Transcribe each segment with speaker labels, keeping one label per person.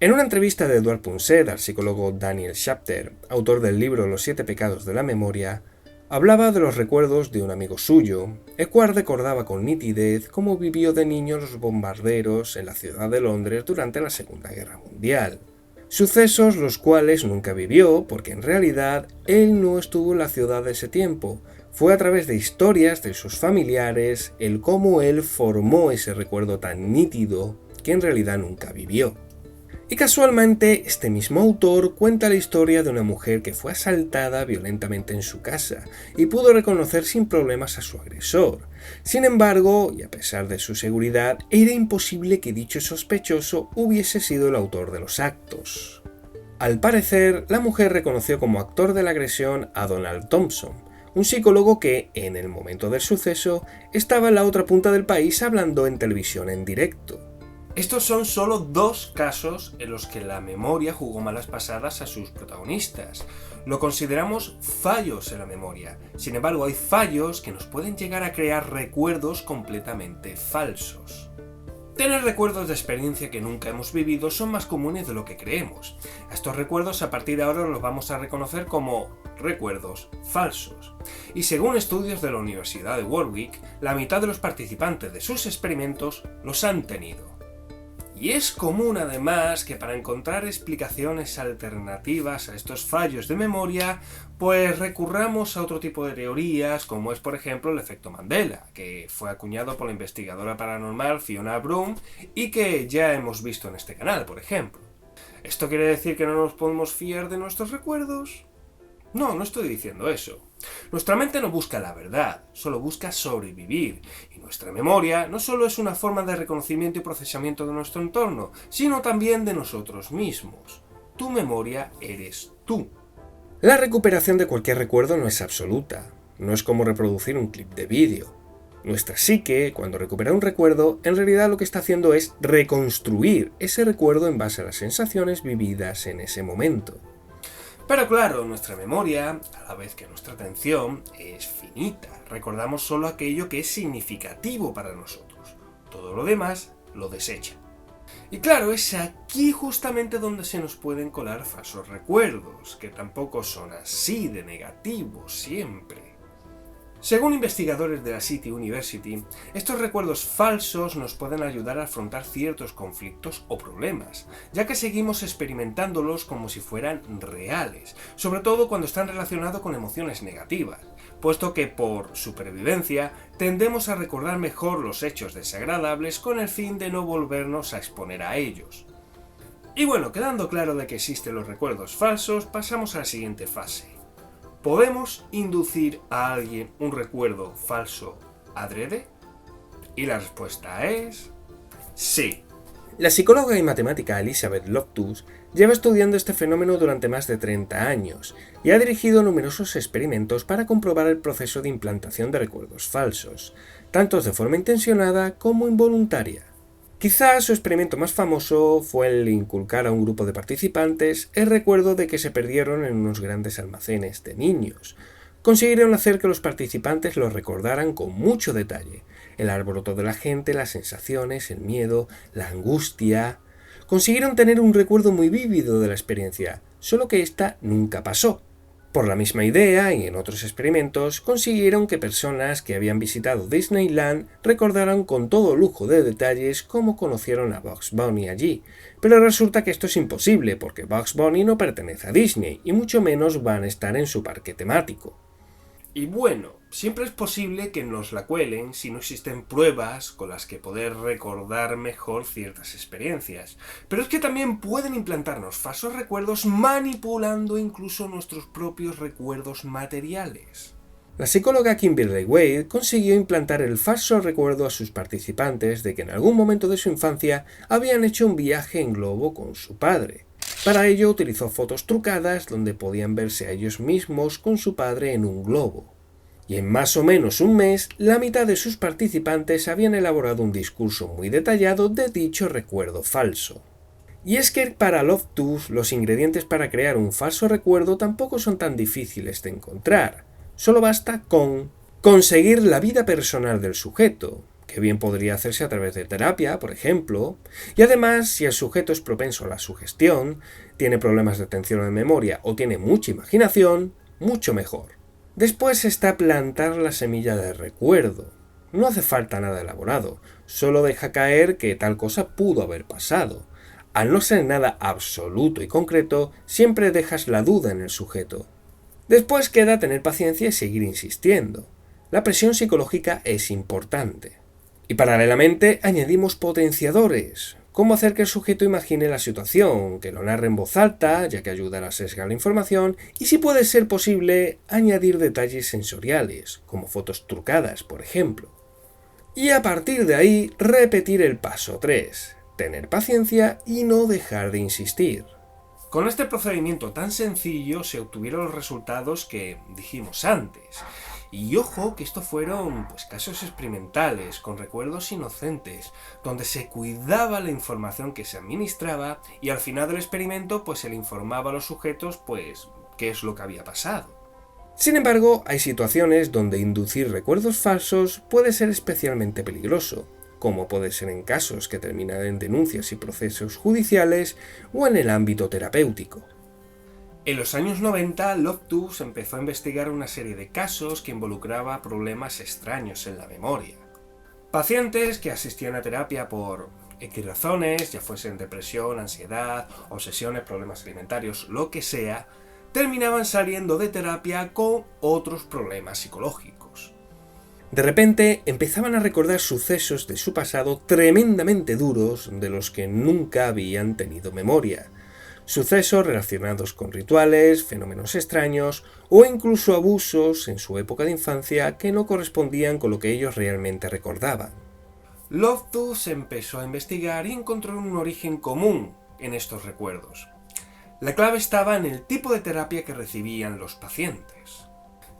Speaker 1: En una entrevista de Edouard Punset al psicólogo Daniel Schafter, autor del libro Los 7 pecados de la memoria, hablaba de los recuerdos de un amigo suyo, el cual recordaba con nitidez cómo vivió de niño los bombarderos en la ciudad de Londres durante la Segunda Guerra Mundial. Sucesos los cuales nunca vivió porque en realidad él no estuvo en la ciudad de ese tiempo. Fue a través de historias de sus familiares el cómo él formó ese recuerdo tan nítido que en realidad nunca vivió. Y casualmente, este mismo autor cuenta la historia de una mujer que fue asaltada violentamente en su casa y pudo reconocer sin problemas a su agresor. Sin embargo, y a pesar de su seguridad, era imposible que dicho sospechoso hubiese sido el autor de los actos. Al parecer, la mujer reconoció como actor de la agresión a Donald Thompson, un psicólogo que, en el momento del suceso, estaba en la otra punta del país hablando en televisión en directo. Estos son solo 2 casos en los que la memoria jugó malas pasadas a sus protagonistas. Lo consideramos fallos en la memoria. Sin embargo, hay fallos que nos pueden llegar a crear recuerdos completamente falsos. Tener recuerdos de experiencia que nunca hemos vivido son más comunes de lo que creemos. A estos recuerdos a partir de ahora los vamos a reconocer como recuerdos falsos. Y según estudios de la Universidad de Warwick, la mitad de los participantes de sus experimentos los han tenido. Y es común además que para encontrar explicaciones alternativas a estos fallos de memoria, pues recurramos a otro tipo de teorías, como es por ejemplo el efecto Mandela, que fue acuñado por la investigadora paranormal Fiona Broome y que ya hemos visto en este canal, por ejemplo. ¿Esto quiere decir que no nos podemos fiar de nuestros recuerdos? No, no estoy diciendo eso. Nuestra mente no busca la verdad, solo busca sobrevivir, y nuestra memoria no solo es una forma de reconocimiento y procesamiento de nuestro entorno, sino también de nosotros mismos. Tu memoria eres tú. La recuperación de cualquier recuerdo no es absoluta, no es como reproducir un clip de vídeo. Nuestra psique, cuando recupera un recuerdo, en realidad lo que está haciendo es reconstruir ese recuerdo en base a las sensaciones vividas en ese momento. Pero claro, nuestra memoria, a la vez que nuestra atención, es finita. Recordamos solo aquello que es significativo para nosotros. Todo lo demás lo desecha. Y claro, es aquí justamente donde se nos pueden colar falsos recuerdos, que tampoco son así de negativos siempre. Según investigadores de la City University, estos recuerdos falsos nos pueden ayudar a afrontar ciertos conflictos o problemas, ya que seguimos experimentándolos como si fueran reales, sobre todo cuando están relacionados con emociones negativas, puesto que por supervivencia tendemos a recordar mejor los hechos desagradables con el fin de no volvernos a exponer a ellos. Y bueno, quedando claro de que existen los recuerdos falsos, pasamos a la siguiente fase. ¿Podemos inducir a alguien un recuerdo falso adrede? Y la respuesta es sí. La psicóloga y matemática Elizabeth Loftus lleva estudiando este fenómeno durante más de 30 años y ha dirigido numerosos experimentos para comprobar el proceso de implantación de recuerdos falsos, tanto de forma intencionada como involuntaria. Quizás su experimento más famoso fue el de inculcar a un grupo de participantes el recuerdo de que se perdieron en unos grandes almacenes de niños. Consiguieron hacer que los participantes lo recordaran con mucho detalle, el alboroto de la gente, las sensaciones, el miedo, la angustia. Consiguieron tener un recuerdo muy vívido de la experiencia, solo que esta nunca pasó. Por la misma idea y en otros experimentos, consiguieron que personas que habían visitado Disneyland recordaran con todo lujo de detalles cómo conocieron a Bugs Bunny allí. Pero resulta que esto es imposible porque Bugs Bunny no pertenece a Disney y mucho menos van a estar en su parque temático. Y bueno, siempre es posible que nos la cuelen si no existen pruebas con las que poder recordar mejor ciertas experiencias. Pero es que también pueden implantarnos falsos recuerdos manipulando incluso nuestros propios recuerdos materiales. La psicóloga Kimberly Wade consiguió implantar el falso recuerdo a sus participantes de que en algún momento de su infancia habían hecho un viaje en globo con su padre. Para ello utilizó fotos trucadas donde podían verse a ellos mismos con su padre en un globo. Y en más o menos un mes, la mitad de sus participantes habían elaborado un discurso muy detallado de dicho recuerdo falso. Y es que para Loftus los ingredientes para crear un falso recuerdo tampoco son tan difíciles de encontrar. Solo basta con conseguir la vida personal del sujeto, que bien podría hacerse a través de terapia, por ejemplo, y además, si el sujeto es propenso a la sugestión, tiene problemas de atención o de memoria o tiene mucha imaginación, mucho mejor. Después está plantar la semilla de recuerdo. No hace falta nada elaborado, solo deja caer que tal cosa pudo haber pasado. Al no ser nada absoluto y concreto, siempre dejas la duda en el sujeto. Después queda tener paciencia y seguir insistiendo. La presión psicológica es importante. Y paralelamente añadimos potenciadores, como hacer que el sujeto imagine la situación, que lo narre en voz alta, ya que ayuda a sesgar la información, y si puede ser posible, añadir detalles sensoriales, como fotos trucadas, por ejemplo. Y a partir de ahí, repetir el paso 3, tener paciencia y no dejar de insistir. Con este procedimiento tan sencillo se obtuvieron los resultados que dijimos antes. Y ojo que estos fueron casos experimentales, con recuerdos inocentes, donde se cuidaba la información que se administraba y al final del experimento se le informaba a los sujetos qué es lo que había pasado. Sin embargo, hay situaciones donde inducir recuerdos falsos puede ser especialmente peligroso, como puede ser en casos que terminan en denuncias y procesos judiciales o en el ámbito terapéutico. En los años 90, Loftus empezó a investigar una serie de casos que involucraba problemas extraños en la memoria. Pacientes que asistían a terapia por X razones, ya fuesen depresión, ansiedad, obsesiones, problemas alimentarios, lo que sea, terminaban saliendo de terapia con otros problemas psicológicos. De repente empezaban a recordar sucesos de su pasado tremendamente duros de los que nunca habían tenido memoria. Sucesos relacionados con rituales, fenómenos extraños o incluso abusos en su época de infancia que no correspondían con lo que ellos realmente recordaban. Loftus empezó a investigar y encontró un origen común en estos recuerdos. La clave estaba en el tipo de terapia que recibían los pacientes.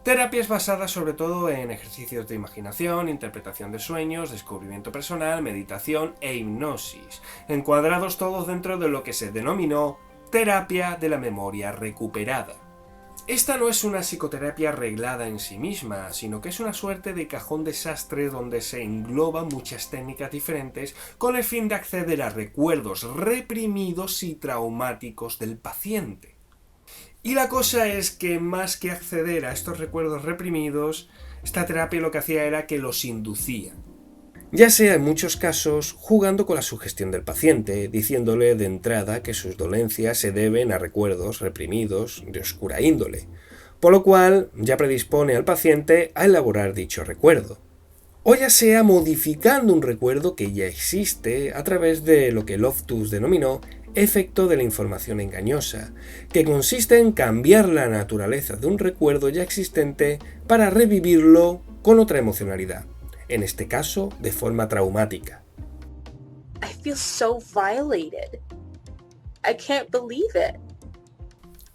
Speaker 1: Terapias basadas sobre todo en ejercicios de imaginación, interpretación de sueños, descubrimiento personal, meditación e hipnosis, encuadrados todos dentro de lo que se denominó terapia de la memoria recuperada. Esta no es una psicoterapia arreglada en sí misma, sino que es una suerte de cajón desastre donde se engloban muchas técnicas diferentes con el fin de acceder a recuerdos reprimidos y traumáticos del paciente. Y la cosa es que más que acceder a estos recuerdos reprimidos, esta terapia lo que hacía era que los inducía. Ya sea en muchos casos jugando con la sugestión del paciente, diciéndole de entrada que sus dolencias se deben a recuerdos reprimidos de oscura índole, por lo cual ya predispone al paciente a elaborar dicho recuerdo. O ya sea modificando un recuerdo que ya existe a través de lo que Loftus denominó efecto de la información engañosa, que consiste en cambiar la naturaleza de un recuerdo ya existente para revivirlo con otra emocionalidad. En este caso, de forma traumática.
Speaker 2: I feel so violated. I can't believe it.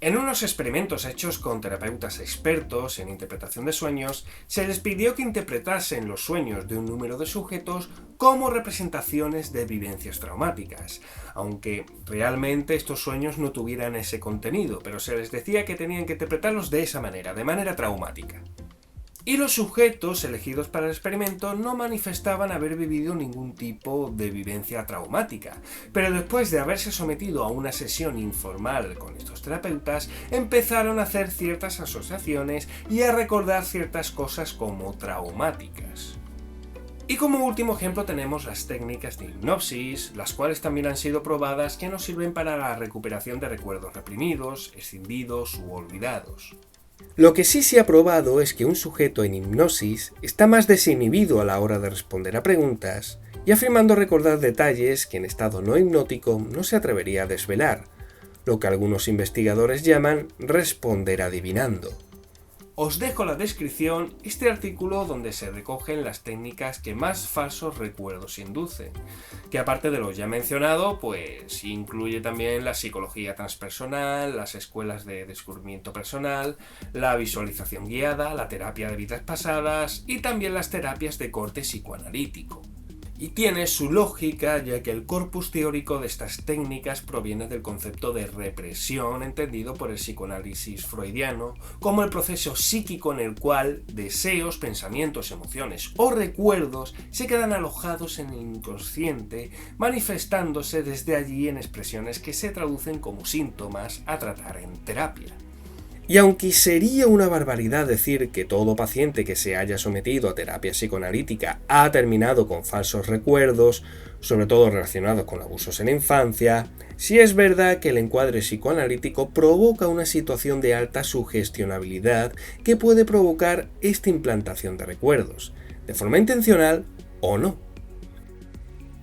Speaker 1: En unos experimentos hechos con terapeutas expertos en interpretación de sueños, se les pidió que interpretasen los sueños de un número de sujetos como representaciones de vivencias traumáticas, aunque realmente estos sueños no tuvieran ese contenido, pero se les decía que tenían que interpretarlos de esa manera, de manera traumática. Y los sujetos elegidos para el experimento no manifestaban haber vivido ningún tipo de vivencia traumática, pero después de haberse sometido a una sesión informal con estos terapeutas, empezaron a hacer ciertas asociaciones y a recordar ciertas cosas como traumáticas. Y como último ejemplo tenemos las técnicas de hipnosis, las cuales también han sido probadas que nos sirven para la recuperación de recuerdos reprimidos, escindidos u olvidados. Lo que sí se ha probado es que un sujeto en hipnosis está más desinhibido a la hora de responder a preguntas y afirmando recordar detalles que en estado no hipnótico no se atrevería a desvelar, lo que algunos investigadores llaman responder adivinando. Os dejo en la descripción este artículo donde se recogen las técnicas que más falsos recuerdos inducen, que aparte de lo ya mencionado, incluye también la psicología transpersonal, las escuelas de descubrimiento personal, la visualización guiada, la terapia de vidas pasadas y también las terapias de corte psicoanalítico. Y tiene su lógica, ya que el corpus teórico de estas técnicas proviene del concepto de represión entendido por el psicoanálisis freudiano como el proceso psíquico en el cual deseos, pensamientos, emociones o recuerdos se quedan alojados en el inconsciente, manifestándose desde allí en expresiones que se traducen como síntomas a tratar en terapia. Y aunque sería una barbaridad decir que todo paciente que se haya sometido a terapia psicoanalítica ha terminado con falsos recuerdos, sobre todo relacionados con abusos en la infancia, sí es verdad que el encuadre psicoanalítico provoca una situación de alta sugestionabilidad que puede provocar esta implantación de recuerdos, de forma intencional o no.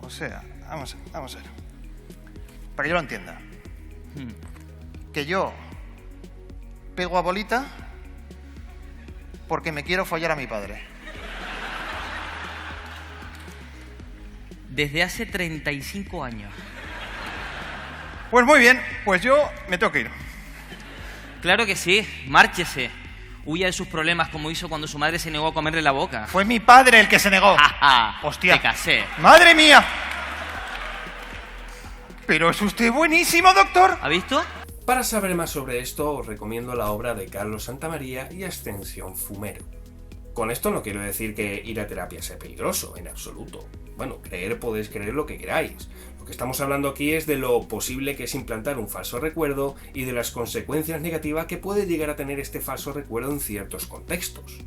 Speaker 3: O sea, vamos a ver. Para que yo lo entienda. Que yo pego a bolita porque me quiero follar a mi padre.
Speaker 4: Desde hace 35 años.
Speaker 3: Pues muy bien, pues yo me tengo que ir.
Speaker 4: Claro que sí, márchese. Huya de sus problemas como hizo cuando su madre se negó a comerle la boca.
Speaker 3: Fue mi padre el que se negó.
Speaker 4: Hostia. Te casé.
Speaker 3: ¡Madre mía! Pero es usted buenísimo, doctor.
Speaker 4: ¿Ha visto?
Speaker 1: Para saber más sobre esto, os recomiendo la obra de Carlos Santamaría y Ascensión Fumero. Con esto no quiero decir que ir a terapia sea peligroso, en absoluto. Bueno, podéis creer lo que queráis. Lo que estamos hablando aquí es de lo posible que es implantar un falso recuerdo y de las consecuencias negativas que puede llegar a tener este falso recuerdo en ciertos contextos.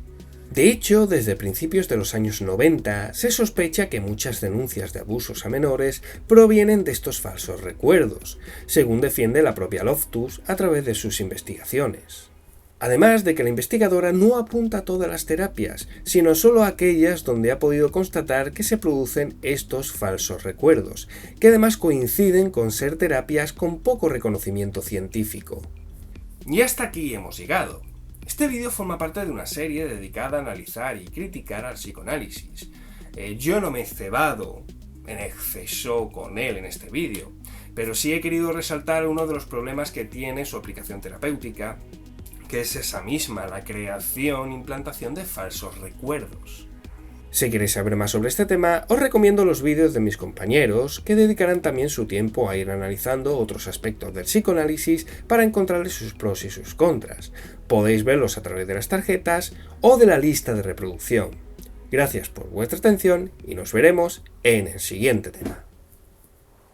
Speaker 1: De hecho, desde principios de los años 90 se sospecha que muchas denuncias de abusos a menores provienen de estos falsos recuerdos, según defiende la propia Loftus a través de sus investigaciones. Además de que la investigadora no apunta a todas las terapias, sino solo a aquellas donde ha podido constatar que se producen estos falsos recuerdos, que además coinciden con ser terapias con poco reconocimiento científico. Y hasta aquí hemos llegado. Este vídeo forma parte de una serie dedicada a analizar y criticar al psicoanálisis. Yo no me he cebado en exceso con él en este vídeo, pero sí he querido resaltar uno de los problemas que tiene su aplicación terapéutica, que es esa misma, la creación e implantación de falsos recuerdos. Si queréis saber más sobre este tema, os recomiendo los vídeos de mis compañeros, que dedicarán también su tiempo a ir analizando otros aspectos del psicoanálisis para encontrarle sus pros y sus contras. Podéis verlos a través de las tarjetas o de la lista de reproducción. Gracias por vuestra atención y nos veremos en el siguiente tema.